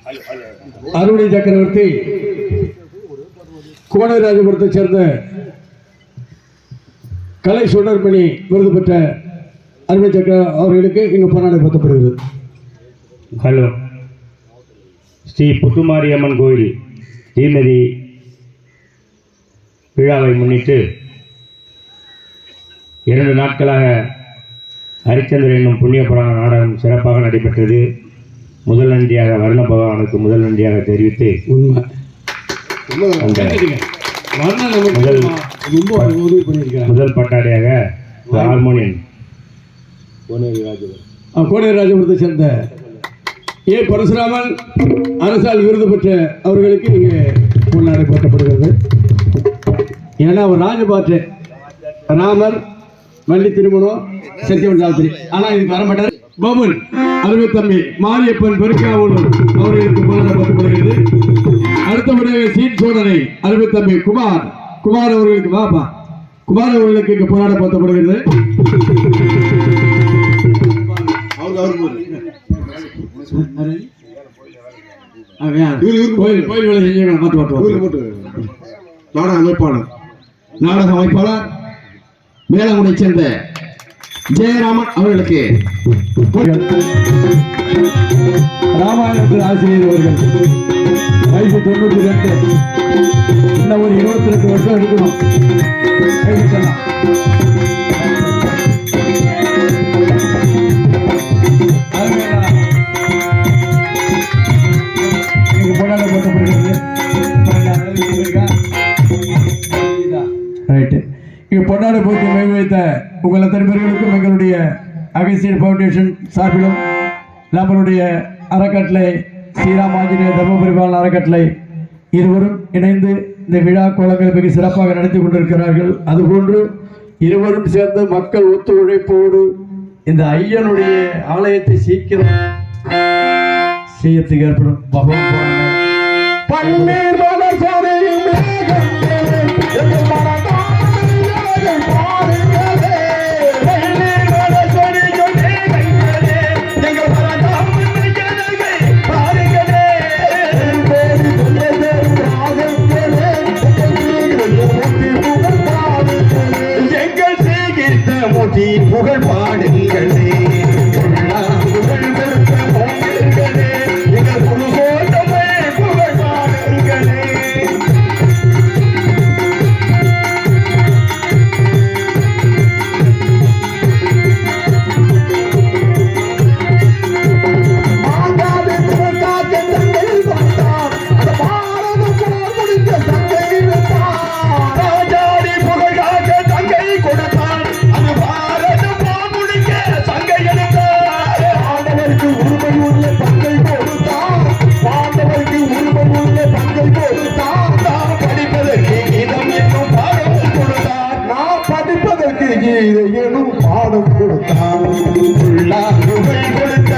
அருணை சக்கரவர்த்தி கோடைராஜபுரத்தை சேர்ந்த கலை சுடர்மணி விருது பெற்ற அருணை சக்கர அவர்களுக்கு இங்கு பொன்னாடை போர்த்தப்படுகிறது. ஹலோ, ஸ்ரீ புத்துமாரியம்மன் கோயில் தீமிதி விழாவை முன்னிட்டு 2 நாட்களாக ஹரிச்சந்திரன் என்னும் புண்ணிய புராண நாடகம் சிறப்பாக நடைபெற்றது. முதல் நன்றியாக வர்ண பகவானுக்கு முதல் நன்றியாக தெரிவித்து முதல் பட்டாடையாக ஹார்மோனியன் கோடைராஜபுரத்தை சேர்ந்த ஏ பரசுராமன் அரசால் விருது பெற்ற அவர்களுக்கு இங்கே பொன்னாடை போர்த்தப்படுகிறது. ஏன்னா அவர் ராஜபாற்று ராமர் வள்ளி திருமணம் சத்தியவன் சாஸ்திரி, ஆனால் இதுக்கு வரமாட்டார். பபுல் அருமை தம்பி மாரியப்பன் பெருக்காவூர் அவர்களுக்கு பொன்னாடை போர்த்தப்படுகிறது. அடுத்தபடியாக சீட் சோதனை அருமை தம்பி குமார் அவர்களுக்கு வாப்பா குமார் அவர்களுக்கு இங்கு பொன்னாடை போர்த்தப்படுகிறது. நாடக அமைப்பாளர் மேலங்குடியை சேர்ந்த ஜெயராமன் அவர்களுக்கு ராமாயணத்தில் ஆசிரியர் அவர்கள் வயசு 92, இன்னும் ஒரு 22 வருஷம் எடுக்கணும். பொன்னாடை போட்டி வைத்த உங்கள் அத்தனை பேர்களுக்கும் எங்களுடைய அகஸ்தியர் ஃபவுண்டேஷன் சார்பிலும் நம்மளுடைய அறக்கட்டளை ஸ்ரீராம் ஆஞ்சநேய தர்மபரிபாலன் அறக்கட்டளை இருவரும் இணைந்து இந்த விழா கோலங்களை மிக சிறப்பாக நடத்தி கொண்டிருக்கிறார்கள். அதுபோன்று இருவரும் சேர்ந்து மக்கள் ஒத்துழைப்போடு இந்த ஐயனுடைய ஆலயத்தை சீக்கிரம் செய்யத்துக்கு ஏற்படும் பகவான் புகழ் பாடுங்களே பாடம் கொடுத்தார். கொடுத்த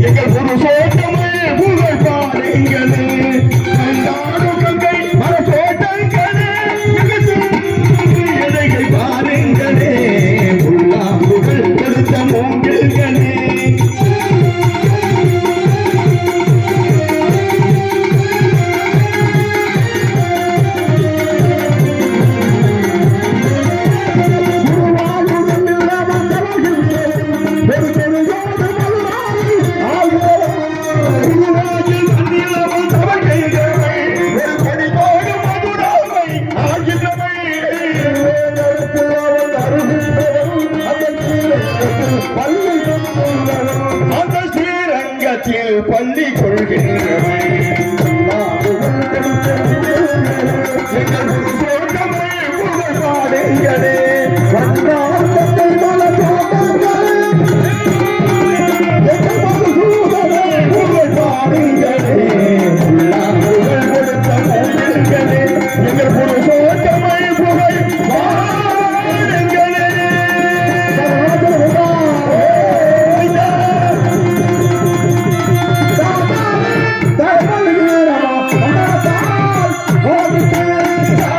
எங்கள் ஒரு சோட்டமே புகழ் பாடுங்களே மரசோட்டங்களே எதைகள் பாருங்களே உள்ளா புகழ் கொடுத்த மூங்கில்களே. பள்ளி கொள்கின்றவை பாடுங்களே Oh,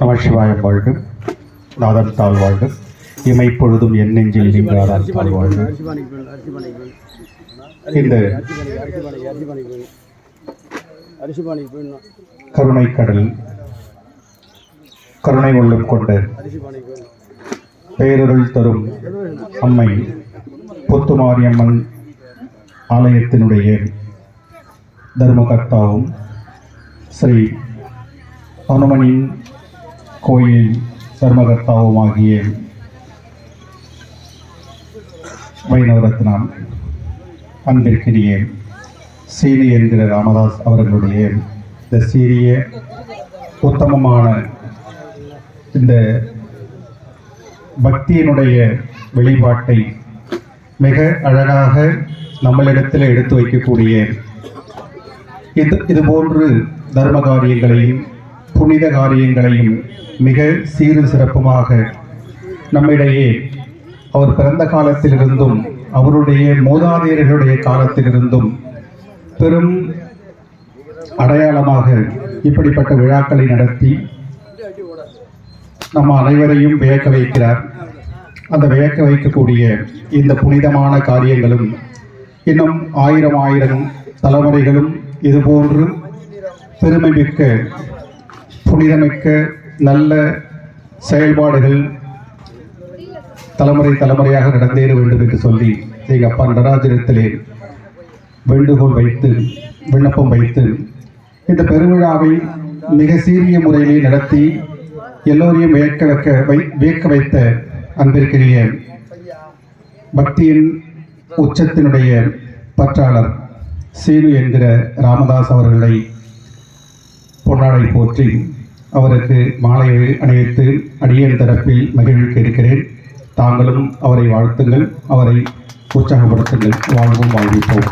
நமச்சிவாயம் வாழ்க, நாதன் தாழ் வாழ்க, இமைப்பொழுதும் என் நெஞ்சில் நீங்காதான் தாழ் வாழ்க. இந்த கருணை கடல், கருணை உள்ளம் கொண்ட பேரருள் தரும் அம்மை புத்துமாரியம்மன் ஆலயத்தினுடைய தர்மகர்த்தாவும் ஸ்ரீ ஹனுமனின் கோயில் தர்மகர்த்தாவுமாகிய வைணவரத்னம் அன்பிற்கினிய சீனி என்கிற ராமதாஸ் அவர்களுடைய இந்த சீரிய உத்தமமான இந்த பக்தியினுடைய வெளிப்பாட்டை மிக அழகாக நம்மளிடத்தில் எடுத்து வைக்கக்கூடிய இதுபோன்று தர்ம காரியங்களையும் புனித காரியங்களையும் மிக சீரு சிறப்புமாக நம்மிடையே அவர் பிறந்த காலத்திலிருந்தும் அவருடைய மூதாதையர்களுடைய காலத்திலிருந்தும் பெரும் அடையாளமாக இப்படிப்பட்ட விழாக்களை நடத்தி நம்ம அனைவரையும் வியக்க வைக்கிறார். அந்த வியக்க வைக்கக்கூடிய இந்த புனிதமான காரியங்களும் இன்னும் ஆயிரம் தலைமுறைகளும் இதுபோன்று பெருமைமிக்க புனிதமிக்க நல்ல செயல்பாடுகள் தலைமுறையாக நடந்தேற வேண்டும் என்று சொல்லி எங்கள் அப்பா நடராஜனத்திலே வேண்டுகோள் வைத்து விண்ணப்பம் வைத்து இந்த பெருவிழாவை மிக சீரிய முறையிலே நடத்தி எல்லோரையும் வியக்க வைத்த அன்பிற்கினிய பக்தியின் உச்சத்தினுடைய பற்றாளர் சீனு என்கிற ராமதாஸ் அவர்களை பொன்னாடை போற்றி அவருக்கு மாலை அணிவித்து அடியேன் தரப்பில் மகிழ்விக்க இருக்கிறேன். தாங்களும் அவரை வாழ்த்துங்கள், அவரை உற்சாகப்படுத்துங்கள். வாழ்வும் வாழ்விப்போம்.